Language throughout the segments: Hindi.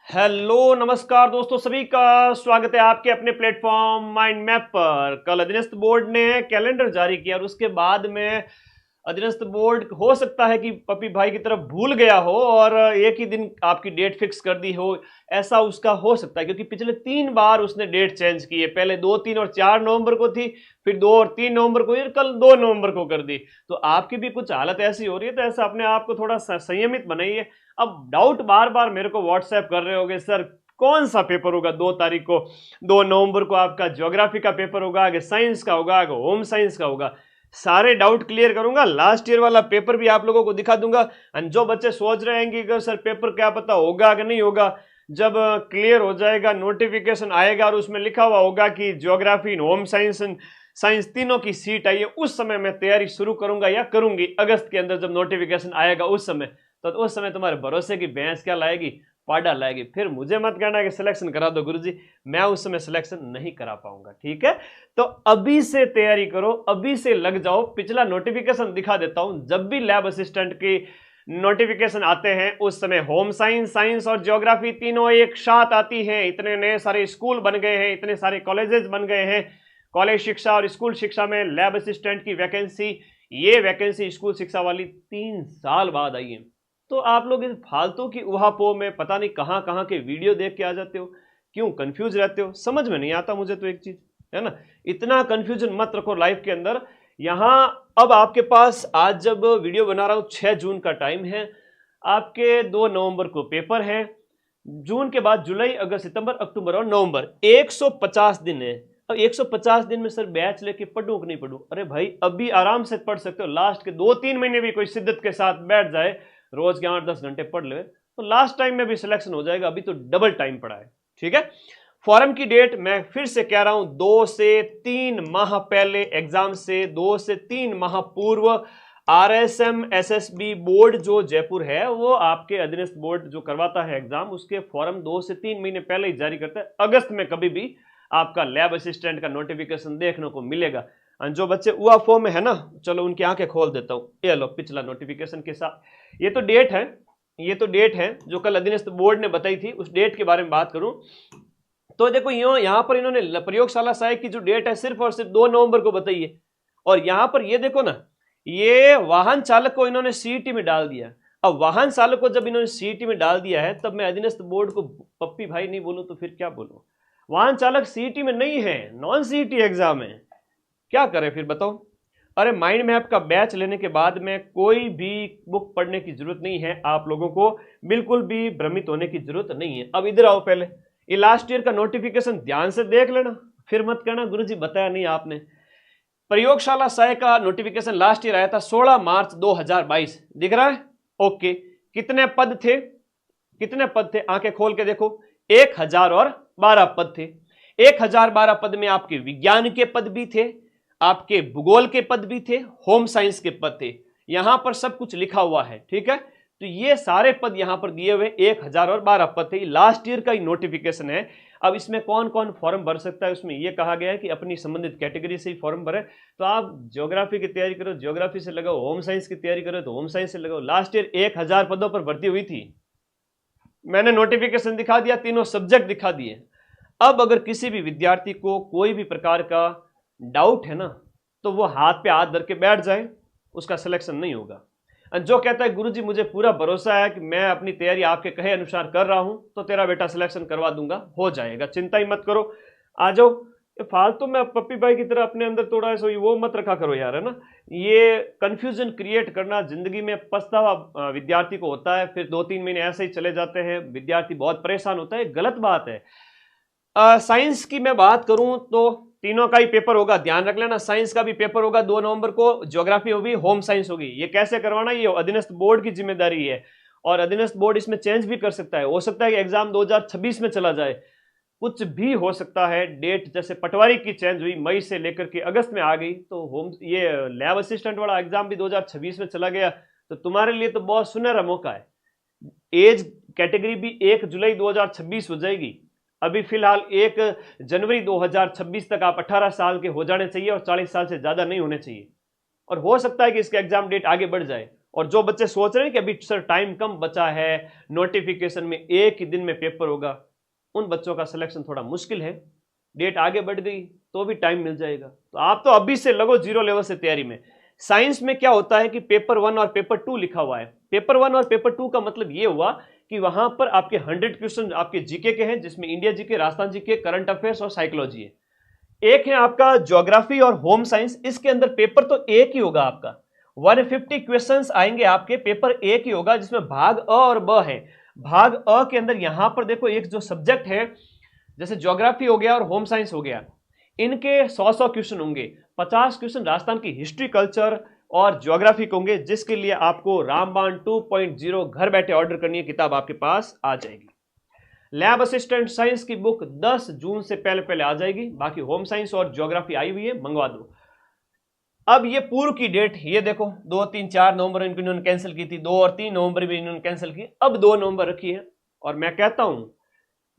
हेलो नमस्कार दोस्तों, सभी का स्वागत है आपके अपने प्लेटफॉर्म माइंड मैप पर। कल अधीनस्थ बोर्ड ने कैलेंडर जारी किया और उसके बाद में अधीनस्थ बोर्ड हो सकता है कि पप्पी भाई की तरफ भूल गया हो और एक ही दिन आपकी डेट फिक्स कर दी हो। ऐसा उसका हो सकता है क्योंकि पिछले 3 बार उसने डेट चेंज की है। पहले 2, 3 और 4 नवंबर को थी, फिर 2 और 3 नवंबर को, और कल 2 नवंबर को कर दी। तो आपकी भी कुछ हालत ऐसी हो रही है, तो ऐसा अपने आप को थोड़ा संयमित बनाइए। अब डाउट बार बार मेरे को व्हाट्सएप कर रहे होगे, सर कौन सा पेपर होगा 2 तारीख को, 2 नवंबर को आपका ज्योग्राफी का पेपर होगा, आगे साइंस का होगा, आगे होम साइंस का होगा। सारे डाउट क्लियर करूंगा, लास्ट ईयर वाला पेपर भी आप लोगों को दिखा दूंगा। और जो बच्चे सोच रहे हैं कि सर पेपर क्या पता होगा कि नहीं होगा, जब क्लियर हो जाएगा, नोटिफिकेशन आएगा और उसमें लिखा हुआ होगा कि ज्योग्राफी, होम साइंस, साइंस तीनों की सीट आई है, उस समय मैं तैयारी शुरू करूंगा या करूंगी। अगस्त के अंदर जब नोटिफिकेशन आएगा उस समय, तो उस समय तुम्हारे भरोसे की भैंस क्या लाएगी, पाडा लाएगी। फिर मुझे मत कहना कि सिलेक्शन करा दो गुरुजी, मैं उस समय सिलेक्शन नहीं करा पाऊंगा। ठीक है, तो अभी से तैयारी करो, अभी से लग जाओ। पिछला नोटिफिकेशन दिखा देता हूं, जब भी लैब असिस्टेंट की नोटिफिकेशन आते हैं उस समय होम साइंस, साइंस और ज्योग्राफी तीनों एक साथ आती हैं। इतने नए सारे स्कूल बन गए हैं, इतने सारे कॉलेजेस बन गए हैं। कॉलेज शिक्षा और स्कूल शिक्षा में लैब असिस्टेंट की वैकेंसी, ये वैकेंसी स्कूल शिक्षा वाली 3 साल बाद आई है। तो आप लोग इस फालतू की उहापोह में पता नहीं कहां कहां के वीडियो देख के आ जाते हो, क्यों कंफ्यूज रहते हो, समझ में नहीं आता मुझे तो एक चीज, है ना। इतना कंफ्यूजन मत रखो लाइफ के अंदर। यहां अब आपके पास, आज जब वीडियो बना रहा हूं 6 जून का टाइम है, आपके 2 नवंबर को पेपर है। जून के बाद जुलाई, अगस्त, सितंबर, अक्टूबर और नवंबर, 150 दिन है। अब 150 दिन में सर बैच लेके पढ़ूं कि नहीं पढ़ूं? अरे भाई अभी आराम से पढ़ सकते हो। लास्ट के 2-3 महीने भी कोई शिद्दत के साथ बैठ जाए, रोज के 8-10 घंटे पढ़ ले, तो लास्ट टाइम में भी सिलेक्शन हो जाएगा। अभी तो डबल टाइम पड़ा है। ठीक है, फॉरम की डेट मैं फिर से कह रहा हूं, 2 से 3 माह पहले एग्जाम से, 2 से 3 माह पूर्व आरएसएम एसएसबी बोर्ड जो जयपुर है, वो आपके अधीनस्थ बोर्ड जो करवाता है एग्जाम, उसके फॉर्म 2 से 3 महीने पहले ही जारी करता है। अगस्त में कभी भी आपका लैब असिस्टेंट का नोटिफिकेशन देखने को मिलेगा। जो बच्चे हुआ फॉर्म में है ना, चलो उनकी आंखें खोल देता हूं। ये लो पिछला नोटिफिकेशन के साथ, ये तो डेट है, ये तो डेट है जो कल अधीनस्थ बोर्ड ने बताई थी। उस डेट के बारे में बात करूं तो देखो, यहां पर इन्होंने प्रयोगशाला सहायक की जो डेट है सिर्फ और सिर्फ 2 नवंबर को बताई है। और यहां पर ये देखो ना, ये वाहन चालक को इन्होंने सीईटी में डाल दिया। अब वाहन चालक को जब इन्होंने सीईटी में डाल दिया है, तब मैं अधीनस्थ बोर्ड को पप्पी भाई नहीं बोलूं तो फिर क्या बोलूं? वाहन चालक सीईटी में नहीं है, नॉन सीईटी एग्जाम है, क्या करें फिर बताओ? अरे माइंड मैप का बैच लेने के बाद में कोई भी बुक पढ़ने की जरूरत नहीं है, आप लोगों को बिल्कुल भी भ्रमित होने की जरूरत नहीं है। अब इधर आओ, पहले ये लास्ट ईयर का नोटिफिकेशन ध्यान से देख लेना, फिर मत कहना गुरुजी बताया नहीं आपने। प्रयोगशाला सहायक का नोटिफिकेशन लास्ट ईयर आया था 16 मार्च 2022, दिख रहा है? ओके, कितने पद थे? कितने पद थे? आंखें खोल के देखो, 1012 पद थे। 1012 पद में आपके विज्ञान के पद भी थे, आपके भूगोल के पद भी थे, होम साइंस के पद थे। यहां पर सब कुछ लिखा हुआ है। ठीक है, तो ये सारे पद यहां पर दिए हुए 1012 पद थे। लास्ट ईयर का ही नोटिफिकेशन है। अब इसमें कौन कौन फॉर्म भर सकता है, उसमें यह कहा गया है कि अपनी संबंधित कैटेगरी से ही फॉर्म भरे। तो आप ज्योग्राफी की तैयारी करो, ज्योग्राफी से लगाओ, होम साइंस की तैयारी करो तो होम साइंस से लगाओ। लास्ट ईयर 1000 पदों पर भर्ती हुई थी, मैंने नोटिफिकेशन दिखा दिया, तीनों सब्जेक्ट दिखा दिए। अब अगर किसी भी विद्यार्थी को कोई भी प्रकार का डाउट है ना, तो वो हाथ पे हाथ धर के बैठ जाए, उसका सिलेक्शन नहीं होगा। जो कहता है गुरुजी मुझे पूरा भरोसा है कि मैं अपनी तैयारी आपके कहे अनुसार कर रहा हूं, तो तेरा बेटा सिलेक्शन करवा दूंगा, हो जाएगा, चिंता ही मत करो। आ जाओ। फालतू में पप्पी भाई की तरह अपने अंदर थोड़ा सा वो मत रखा करो यार, है ना। ये कंफ्यूजन क्रिएट करना, जिंदगी में पछतावा विद्यार्थी को होता है, फिर 2-3 महीने ऐसे ही चले जाते हैं, विद्यार्थी बहुत परेशान होता है, गलत बात है। साइंस की मैं बात करूं तो तीनों का ही पेपर होगा, ध्यान रख लेना। साइंस का भी पेपर होगा 2 नवंबर को, ज्योग्राफी होगी, होम साइंस होगी। ये कैसे करवाना, ये अधीनस्थ बोर्ड की जिम्मेदारी है, और अधीनस्थ बोर्ड इसमें चेंज भी कर सकता है। हो सकता है कि एग्जाम 2026 में चला जाए, कुछ भी हो सकता है। डेट जैसे पटवारी की चेंज हुई, मई से लेकर के अगस्त में आ गई, तो होम ये लैब असिस्टेंट वाला एग्जाम भी 2026 में चला गया, तो तुम्हारे लिए तो बहुत सुनहरा मौका है। एज कैटेगरी भी 1 जुलाई 2026 हो जाएगी। अभी फिलहाल 1 जनवरी 2026 तक आप 18 साल के हो जाने चाहिए और 40 साल से ज्यादा नहीं होने चाहिए। और हो सकता है कि इसका एग्जाम डेट आगे बढ़ जाए, और जो बच्चे सोच रहे हैं कि अभी सर टाइम कम बचा है, नोटिफिकेशन में एक ही दिन में पेपर होगा, उन बच्चों का सिलेक्शन थोड़ा मुश्किल है। डेट आगे बढ़ गई तो भी टाइम मिल जाएगा, तो आप तो अभी से लगो जीरो लेवल से तैयारी में। साइंस में क्या होता है कि पेपर 1 और पेपर 2 लिखा हुआ है। पेपर 1 और पेपर 2 का मतलब ये हुआ कि वहां पर आपके 100 क्वेश्चन आपके जीके के हैं, जिसमें India GK, Rajasthan GK, current affairs और साइकोलॉजी है। एक है आपका ज्योग्राफी और होम साइंस, इसके अंदर पेपर तो एक ही होगा आपका, 150 क्वेश्चंस आएंगे आपके, पेपर एक ही होगा, जिसमें भाग अ और ब है। भाग अ के अंदर यहां पर देखो एक जो सब्जेक्ट है, जैसे ज्योग्राफी हो गया और होम साइंस हो गया, इनके 100 क्वेश्चन होंगे। 50 क्वेश्चन राजस्थान की हिस्ट्री, कल्चर और ज्योग्राफी होंगे, जिसके लिए आपको रामबाण 2.0 घर बैठे ऑर्डर करनी है, किताब आपके पास आ जाएगी। लैब असिस्टेंट साइंस की बुक 10 जून से पहले पहले आ जाएगी। बाकी होम साइंस और ज्योग्राफी आई हुई है, मंगवा दो। अब ये पूर्व की डेट ये देखो, 2, 3, 4 नवंबर इन्होंने कैंसिल की थी, 2 और 3 नवंबर भी इन्होंने कैंसिल की, अब 2 नवंबर रखी है। और मैं कहता हूं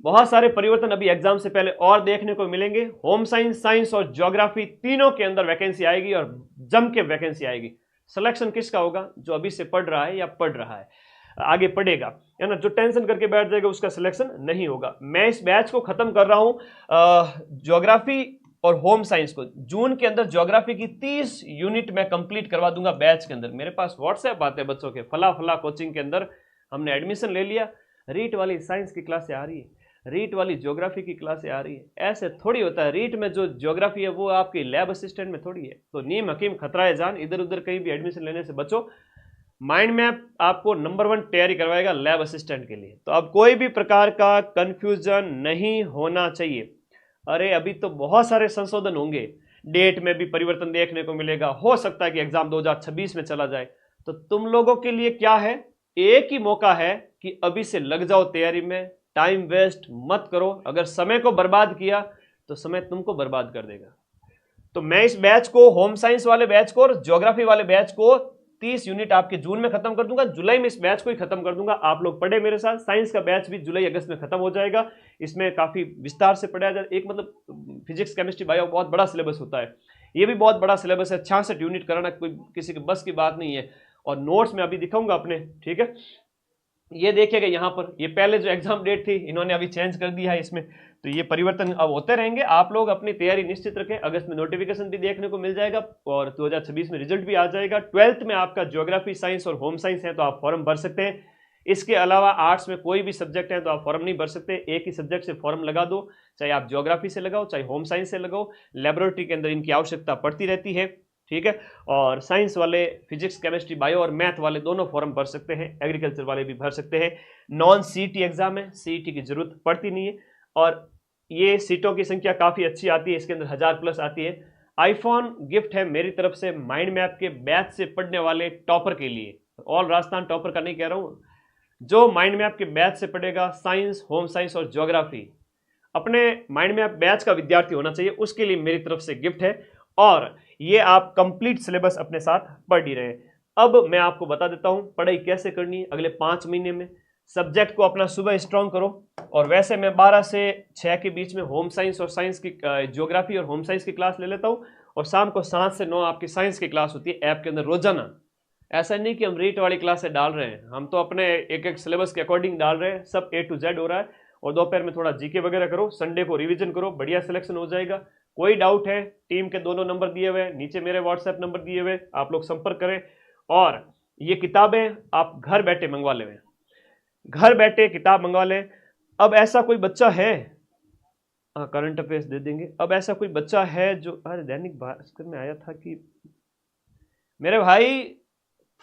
बहुत सारे परिवर्तन अभी एग्जाम से पहले और देखने को मिलेंगे। होम साइंस, साइंस और ज्योग्राफी तीनों के अंदर वैकेंसी आएगी और जम के वैकेंसी आएगी। सिलेक्शन किसका होगा? जो अभी से पढ़ रहा है या पढ़ रहा है, आगे पढ़ेगा, है ना। जो टेंशन करके बैठ जाएगा उसका सिलेक्शन नहीं होगा। मैं इस बैच को खत्म कर रहा हूं ज्योग्राफी और होम साइंस को। जून के अंदर ज्योग्राफी की 30 यूनिट मैं कंप्लीट करवा दूंगा बैच के अंदर। मेरे पास व्हाट्सएप आते हैं बच्चों के, फला फला कोचिंग के अंदर हमने एडमिशन ले लिया, रीट वाली साइंस की क्लासें आ रही है, रीट वाली ज्योग्राफी की क्लासें आ रही है। ऐसे थोड़ी होता है, रीट में जो ज्योग्राफी है वो आपकी लैब असिस्टेंट में थोड़ी है। तो नीम हकीम खतरा जान, इधर उधर कहीं भी एडमिशन लेने से बचो। माइंड मैप आपको नंबर 1 तैयारी करवाएगा लैब असिस्टेंट के लिए। तो अब कोई भी प्रकार का कंफ्यूजन नहीं होना चाहिए। अरे अभी तो बहुत सारे संशोधन होंगे, डेट में भी परिवर्तन देखने को मिलेगा, हो सकता है कि एग्जाम 2026 में चला जाए। तो तुम लोगों के लिए क्या है, एक ही मौका है कि अभी से लग जाओ तैयारी में, टाइम वेस्ट मत करो। अगर समय को बर्बाद किया तो समय तुमको बर्बाद कर देगा। तो मैं इस बैच को, होम साइंस वाले बैच को और ज्योग्राफी वाले बैच को 30 यूनिट आपके जून में खत्म कर दूंगा, जुलाई में इस बैच को ही खत्म कर दूंगा। आप लोग पढ़े मेरे साथ। साइंस का बैच भी जुलाई अगस्त में खत्म हो जाएगा। इसमें काफी विस्तार से पढ़ाया जाए। एक मतलब फिजिक्स, केमिस्ट्री, बायो बहुत बड़ा सिलेबस होता है, ये भी बहुत बड़ा सिलेबस है। 66 यूनिट कराना कोई किसी के बस की बात नहीं है। और नोट्स में अभी दिखाऊंगा अपने, ठीक है। ये देखिएगा यहाँ पर, ये पहले जो एग्जाम डेट थी इन्होंने अभी चेंज कर दिया है इसमें। तो ये परिवर्तन अब होते रहेंगे। आप लोग अपनी तैयारी निश्चित रखें। अगस्त में नोटिफिकेशन भी देखने को मिल जाएगा और 2026 में रिजल्ट भी आ जाएगा। 12th में आपका ज्योग्राफी, साइंस और होम साइंस है तो आप फॉर्म भर सकते हैं। इसके अलावा आर्ट्स में कोई भी सब्जेक्ट है तो आप फॉर्म नहीं भर सकते। एक ही सब्जेक्ट से फॉर्म लगा दो, चाहे आप ज्योग्राफी से लगाओ चाहे होम साइंस से लगाओ। लेबोरेटरी के अंदर इनकी आवश्यकता पड़ती रहती है, ठीक है। और साइंस वाले फिजिक्स, केमिस्ट्री, बायो और मैथ वाले दोनों फॉर्म भर सकते हैं। एग्रीकल्चर वाले भी भर सकते हैं। नॉन सीईटी एग्जाम है, सीईटी की जरूरत पड़ती नहीं है। और ये सीटों की संख्या काफी अच्छी आती है, इसके अंदर 1000+ आती है। आईफोन गिफ्ट है मेरी तरफ से माइंड मैप के बैच से पढ़ने वाले टॉपर के लिए। ऑल राजस्थान टॉपर का नहीं कह रहा हूं, जो माइंड मैप के बैच से पढ़ेगा साइंस, होम साइंस और ज्योग्राफी, अपने माइंड मैप बैच का विद्यार्थी होना चाहिए, उसके लिए मेरी तरफ से गिफ्ट है। और ये आप कंप्लीट सिलेबस अपने साथ पढ़ ही रहे। अब मैं आपको बता देता हूं पढ़ाई कैसे करनी है अगले 5 महीने में। सब्जेक्ट को अपना सुबह स्ट्रॉन्ग करो। और वैसे मैं 12 से 6 के बीच में होम साइंस और साइंस की, ज्योग्राफी और होम साइंस की क्लास ले लेता हूं। और शाम को 7 से 9 आपकी साइंस की क्लास होती है ऐप के अंदर रोजाना। ऐसा नहीं कि हम रीट वाली क्लासें डाल रहे हैं, हम तो अपने एक एक सिलेबस के अकॉर्डिंग डाल रहे हैं। सब A to Z हो रहा है। और दोपहर में थोड़ा जीके वगैरह करो, संडे को रिवीजन करो, बढ़िया सिलेक्शन हो जाएगा। कोई डाउट है, टीम के दोनों नंबर दिए हुए, नीचे मेरे व्हाट्सएप नंबर दिए हुए, आप लोग संपर्क करें। और ये किताबें आप घर बैठे मंगवा लें, घर बैठे किताब मंगवा लें। अब ऐसा कोई बच्चा है, करंट अफेयर्स दे देंगे। अब ऐसा कोई बच्चा है जो, अरे दैनिक भास्कर में आया था कि मेरे भाई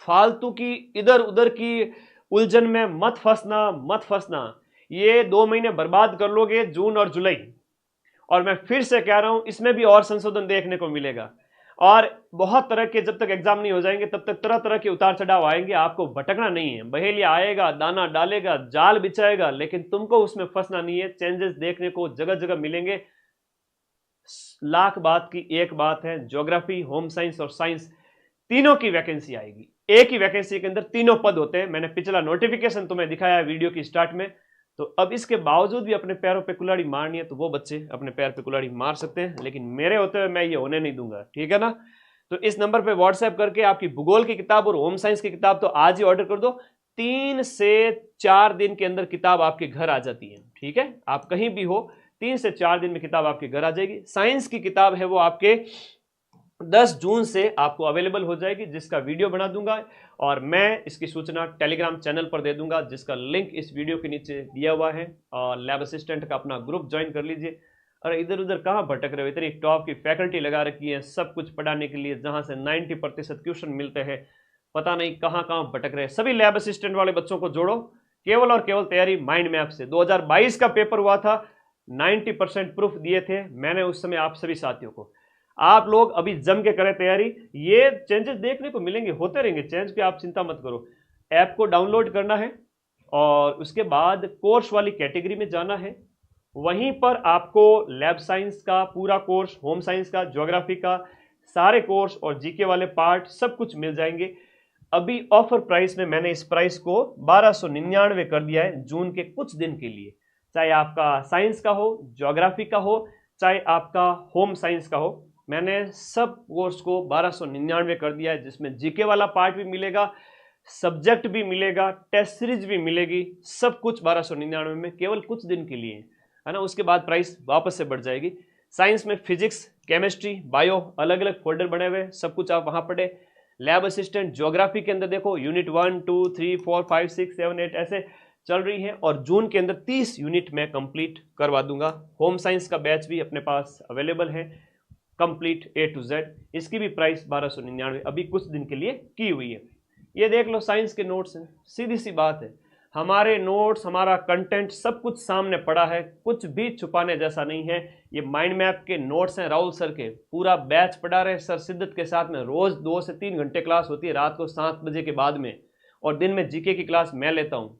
फालतू की इधर उधर की उलझन में मत फंसना, मत फंसना। ये 2 महीने बर्बाद कर लोगे, जून और जुलाई। और मैं फिर से कह रहा हूं, इसमें भी और संशोधन देखने को मिलेगा। और बहुत तरह के, जब तक एग्जाम नहीं हो जाएंगे तब तक तरह तरह के उतार चढ़ाव आएंगे। आपको भटकना नहीं है। बहेलिया आएगा, दाना डालेगा, जाल बिछाएगा, लेकिन तुमको उसमें फंसना नहीं है। चेंजेस देखने को जगह जगह मिलेंगे। लाख बात की एक बात है, ज्योग्राफी, होम साइंस और साइंस तीनों की वैकेंसी आएगी। एक ही वैकेंसी के अंदर तीनों पद होते हैं। मैंने पिछला नोटिफिकेशन तुम्हें दिखाया है वीडियो की स्टार्ट में। तो अब इसके बावजूद भी अपने पैरों पे कुल्हाड़ी मारनी है तो वो बच्चे अपने पैर पे कुल्हाड़ी मार सकते हैं, लेकिन मेरे होते हुए मैं ये होने नहीं दूंगा, ठीक है ना। तो इस नंबर पे व्हाट्सएप करके आपकी भूगोल की किताब और होम साइंस की किताब तो आज ही ऑर्डर कर दो। 3 से 4 दिन के अंदर किताब आपके घर आ जाती है, ठीक है। आप कहीं भी हो, 3 से 4 दिन में किताब आपके घर आ जाएगी। साइंस की किताब है वो आपके 10 जून से आपको अवेलेबल हो जाएगी, जिसका वीडियो बना दूंगा और मैं इसकी सूचना टेलीग्राम चैनल पर दे दूंगा, जिसका लिंक इस वीडियो के नीचे दिया हुआ है। और लैब असिस्टेंट का अपना ग्रुप ज्वाइन कर लीजिए। अरे इधर उधर कहाँ भटक रहे हो, इतनी टॉप की फैकल्टी लगा रखी है सब कुछ पढ़ाने के लिए, जहां से 90% क्वेश्चन मिलते हैं, पता नहीं कहाँ कहाँ भटक रहे। सभी लैब असिस्टेंट वाले बच्चों को जोड़ो, केवल और केवल तैयारी माइंड मैप से। 2022 का पेपर हुआ था, 90% प्रूफ दिए थे मैंने उस समय आप सभी साथियों को। आप लोग अभी जम के करें तैयारी, ये चेंजेस देखने को मिलेंगे, होते रहेंगे चेंज की, आप चिंता मत करो। ऐप को डाउनलोड करना है और उसके बाद कोर्स वाली कैटेगरी में जाना है। वहीं पर आपको लैब साइंस का पूरा कोर्स, होम साइंस का, ज्योग्राफी का सारे कोर्स और जीके वाले पार्ट सब कुछ मिल जाएंगे। अभी ऑफर प्राइस में मैंने इस प्राइस को 1299 कर दिया है जून के कुछ दिन के लिए। चाहे आपका साइंस का हो, ज्योग्राफी का हो, चाहे आपका होम साइंस का हो, मैंने सब कोर्स को 1299 कर दिया है, जिसमें जीके वाला पार्ट भी मिलेगा, सब्जेक्ट भी मिलेगा, टेस्ट सीरीज भी मिलेगी, सब कुछ 1299 में केवल कुछ दिन के लिए है ना। उसके बाद प्राइस वापस से बढ़ जाएगी। साइंस में फिजिक्स, केमिस्ट्री, बायो अलग अलग फोल्डर बने हुए, सब कुछ आप वहां पढ़े। लैब असिस्टेंट ज्योग्राफी के अंदर देखो यूनिट 1, 2, 3, 4, 5, 6, 7, 8 ऐसे चल रही है, और जून के अंदर 30 यूनिट में कंप्लीट करवा दूंगा। होम साइंस का बैच भी अपने पास अवेलेबल है, कंप्लीट A to Z। इसकी भी प्राइस 1299 अभी कुछ दिन के लिए की हुई है। ये देख लो साइंस के नोट्स हैं, सीधी सी बात है, हमारे नोट्स, हमारा कंटेंट सब कुछ सामने पड़ा है, कुछ भी छुपाने जैसा नहीं है। ये माइंड मैप के नोट्स हैं राहुल सर के, पूरा बैच पढ़ा रहे सर सिद्दत के साथ में। रोज 2 से 3 घंटे क्लास होती है रात को 7 बजे के बाद में, और दिन में जीके की क्लास मैं लेता हूँ।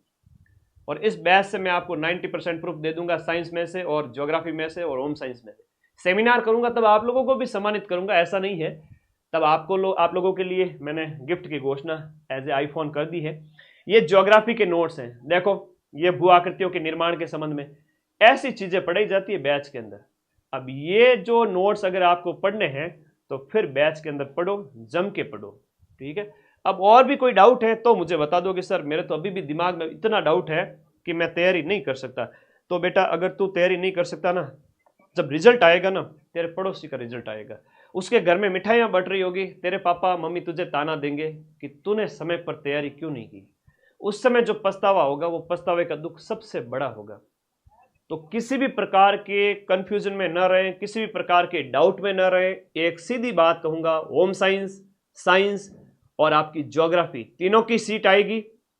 और इस बैच से मैं आपको 90% प्रूफ दे दूंगा, साइंस में से और ज्योग्राफी में से और होम साइंस में से। सेमिनार करूंगा तब आप लोगों को भी सम्मानित करूंगा, ऐसा नहीं है। तब आप लोगों के लिए मैंने गिफ्ट की घोषणा एज ए आईफोन कर दी है। ये ज्योग्राफी के नोट्स हैं, देखो ये भू आकृतियों के निर्माण के संबंध में ऐसी चीजें पढ़ाई जाती है बैच के अंदर। अब ये जो नोट्स अगर आपको पढ़ने हैं तो फिर बैच के अंदर पढ़ो, जम के पढ़ो, ठीक है। अब और भी कोई डाउट है तो मुझे बता दो कि सर मेरे तो अभी भी दिमाग में इतना डाउट है कि मैं तैयारी नहीं कर सकता। तो बेटा अगर तू तैयारी नहीं कर सकता ना, जब रिजल्ट आएगा ना, तेरे पड़ोसी का रिजल्ट आएगा, उसके घर में मिठाइयां बट रही होगी, तेरे पापा मम्मी तुझे ताना देंगे कि तूने समय पर तैयारी क्यों नहीं की। उस समय जो पछतावा होगा वो पछतावे का दुख सबसे बड़ा होगा। तो किसी भी प्रकार के कंफ्यूजन में न रहे, किसी भी प्रकार के डाउट में न रहे। एक सीधी बात कहूंगा, होम साइंस, साइंस और आपकी ज्योग्राफी तीनों की सीट आएगी।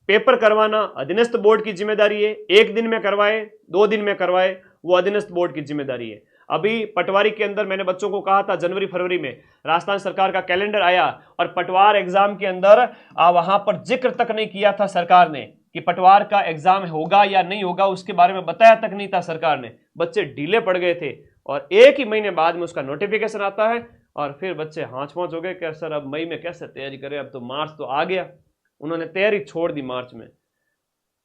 पेपर करवाना अधीनस्थ बोर्ड की जिम्मेदारी है। 1 दिन में करवाए, 2 दिन में करवाए, वो अधीनस्थ बोर्ड की जिम्मेदारी है। अभी पटवारी के अंदर मैंने बच्चों को कहा था जनवरी फरवरी में राजस्थान सरकार का कैलेंडर आया, और पटवार एग्जाम के अंदर वहां पर जिक्र तक नहीं किया था सरकार ने कि पटवार का एग्जाम होगा या नहीं होगा, उसके बारे में बताया तक नहीं था सरकार ने। बच्चे ढीले पड़ गए थे, और 1 ही महीने बाद में उसका नोटिफिकेशन आता है, और फिर बच्चे हाथ पांच हो गए कि सर अब मई में कैसे तैयारी करें, अब तो मार्च तो आ गया। उन्होंने तैयारी छोड़ दी मार्च में।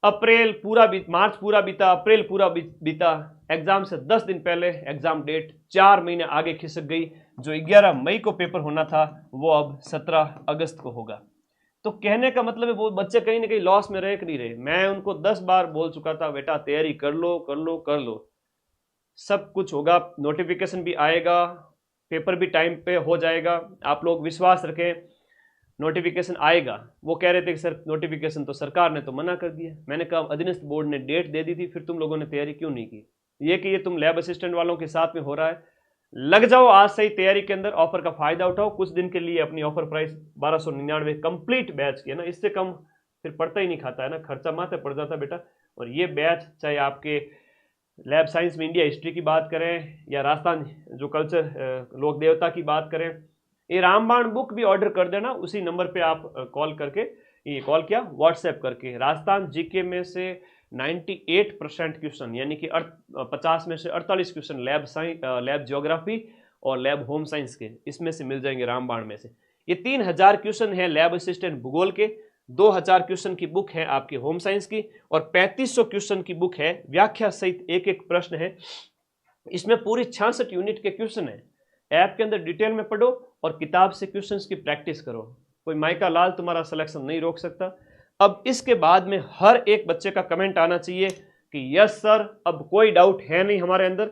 मार्च पूरा बीता, अप्रैल पूरा बीता, एग्जाम से 10 दिन पहले एग्जाम डेट 4 महीने आगे खिसक गई। जो 11 मई को पेपर होना था वो अब 17 अगस्त को होगा। तो कहने का मतलब है वो बच्चे कहीं ना कहीं लॉस में रह नहीं रहे। मैं उनको 10 बार बोल चुका था, बेटा तैयारी कर लो कर लो कर लो, सब कुछ होगा, नोटिफिकेशन भी आएगा, पेपर भी टाइम पे हो जाएगा, आप लोग विश्वास रखें, नोटिफिकेशन आएगा। वो कह रहे थे कि सर नोटिफिकेशन तो सरकार ने तो मना कर दिया। मैंने कहा अधीनस्थ बोर्ड ने डेट दे दी थी, फिर तुम लोगों ने तैयारी क्यों नहीं की। ये कि ये तुम लैब असिस्टेंट वालों के साथ में हो रहा है। लग जाओ आज से ही तैयारी के अंदर, ऑफर का फायदा उठाओ। कुछ दिन के लिए अपनी ऑफर प्राइस 1299 कंप्लीट बैच की है ना, इससे कम फिर पड़ता ही नहीं खाता है ना, खर्चा माथे पड़ जाता बेटा। और ये बैच चाहे आपके लैब साइंस में इंडिया हिस्ट्री की बात करें या राजस्थान जो कल्चर लोक देवता की बात करें, ये रामबाण बुक भी ऑर्डर कर देना। उसी नंबर पे आप कॉल करके, ये कॉल किया व्हाट्सएप करके, राजस्थान जीके में से 98% क्वेश्चन यानी कि 50 में से 48 क्वेश्चन लैब ज्योग्राफी और लैब होम साइंस के, इसमें से मिल जाएंगे रामबाण में से। ये 3000 क्वेश्चन है लैब असिस्टेंट भूगोल के, 2000 क्वेश्चन की बुक है आपकी होम साइंस की, और 3500 क्वेश्चन की बुक है, व्याख्या सहित एक एक प्रश्न है। इसमें पूरी 66 यूनिट के क्वेश्चन है। ऐप के अंदर डिटेल में पढ़ो, और किताब से क्वेश्चंस की प्रैक्टिस करो। कोई माइका लाल तुम्हारा सिलेक्शन नहीं रोक सकता। अब इसके बाद में हर एक बच्चे का कमेंट आना चाहिए कि यस सर, अब कोई डाउट है नहीं हमारे अंदर।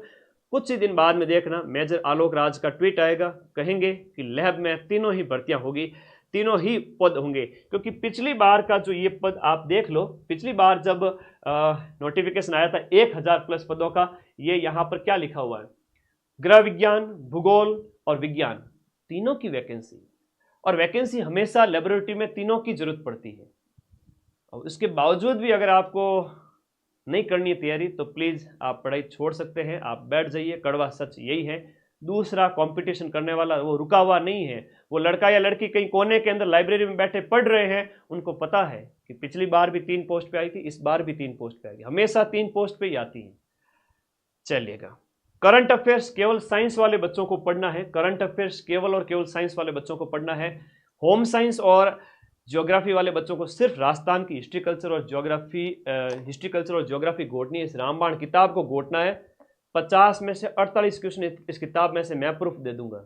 कुछ ही दिन बाद में देखना मेजर आलोक राज का ट्वीट आएगा, कहेंगे कि लैब में तीनों ही भर्तियां होगी, तीनों ही पद होंगे। क्योंकि पिछली बार का जो ये पद आप देख लो, पिछली बार जब नोटिफिकेशन आया था 1000 प्लस पदों का, ये यहाँ पर क्या लिखा हुआ है, गृह विज्ञान, भूगोल और विज्ञान, तीनों की वैकेंसी। और वैकेंसी हमेशा लेबोरेटरी में तीनों की जरूरत पड़ती है। और इसके बावजूद भी अगर आपको नहीं करनी है तैयारी तो प्लीज़ आप पढ़ाई छोड़ सकते हैं, आप बैठ जाइए। कड़वा सच यही है। दूसरा, कंपटीशन करने वाला वो रुका हुआ नहीं है। वो लड़का या लड़की कहीं कोने के अंदर लाइब्रेरी में बैठे पढ़ रहे हैं, उनको पता है कि पिछली बार भी 3 पोस्ट पे आई थी, इस बार भी 3 पोस्ट पे आएगी, हमेशा 3 पोस्ट पे ही आती है। चलिएगा, करंट अफेयर्स केवल साइंस वाले बच्चों को पढ़ना है। करंट अफेयर्स केवल और केवल साइंस वाले बच्चों को पढ़ना है। होम साइंस और ज्योग्राफी वाले बच्चों को सिर्फ राजस्थान की हिस्ट्री कल्चर और ज्योग्राफी घोटनी है। इस रामबाण किताब को घोटना है। 50 में से 48 क्वेश्चन इस किताब में से मैं प्रूफ दे दूंगा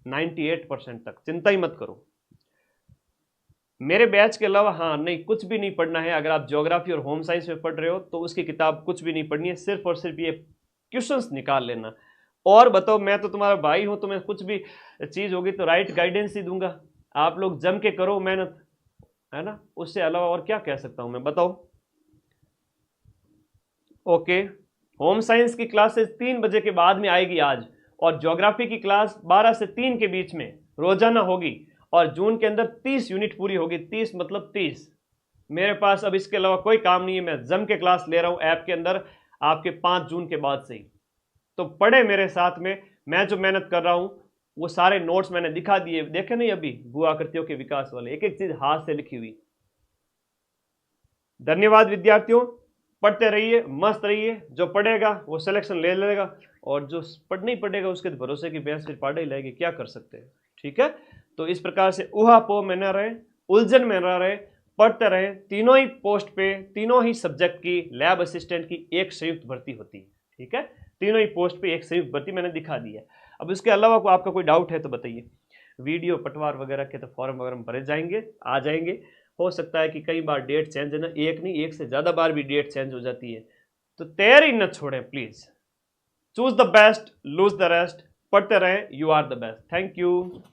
98% तक, चिंता ही मत करो। मेरे बैच के अलावा हाँ नहीं, कुछ भी नहीं पढ़ना है। अगर आप ज्योग्राफी और होम साइंस में पढ़ रहे हो तो उसकी किताब कुछ भी नहीं पढ़नी है, सिर्फ और सिर्फ ये क्वेश्चंस निकाल लेना। और बताओ, मैं तो तुम्हारा भाई हूं, तुम्हें कुछ भी चीज होगी तो राइट गाइडेंस ही दूंगा। आप लोग जम के करो मेहनत, है ना, उससे अलावा और क्या कह सकता हूं मैं, बताओ। ओके, होम साइंस की क्लासेस 3 बजे के बाद में आएगी आज, और ज्योग्राफी की क्लास 12 से 3 के बीच में रोजाना होगी। और जून के अंदर 30 यूनिट पूरी होगी। 30 मतलब 30। मेरे पास अब इसके अलावा कोई काम नहीं है, मैं जम के क्लास ले रहा हूं ऐप के अंदर आपके 5 जून के बाद से ही। तो पढ़े मेरे साथ में, मैं जो मेहनत कर रहा हूं वो सारे नोट्स मैंने दिखा दिए, देखे नहीं अभी, भू आकृतियों के विकास वाले, एक एक चीज हाथ से लिखी हुई। धन्यवाद विद्यार्थियों, पढ़ते रहिए, मस्त रहिए। जो पढ़ेगा वो सिलेक्शन ले लेगा, और जो नहीं पढ़ेगा उसके भरोसे की भैंस फिर पढ़ ही लेगी, क्या कर सकते हैं। ठीक है, तो इस प्रकार से उहापोह में न रहे, उलझन में न रहे, पढ़ते रहे। तीनों ही पोस्ट पे, तीनों ही सब्जेक्ट की लैब असिस्टेंट की एक संयुक्त भर्ती होती है। ठीक है, तीनों ही पोस्ट पे एक संयुक्त भर्ती मैंने दिखा दी है। अब इसके अलावा को आपका कोई डाउट है तो बताइए। वीडियो पटवार वगैरह के तो फॉर्म वगैरह भरे जाएंगे, आ जाएंगे। हो सकता है कि कई बार डेट चेंज है ना, एक नहीं एक से ज़्यादा बार भी डेट चेंज हो जाती है, तो तैयारी न छोड़ें please. Choose the best, lose the rest, पढ़ते रहें। You are the best. Thank you.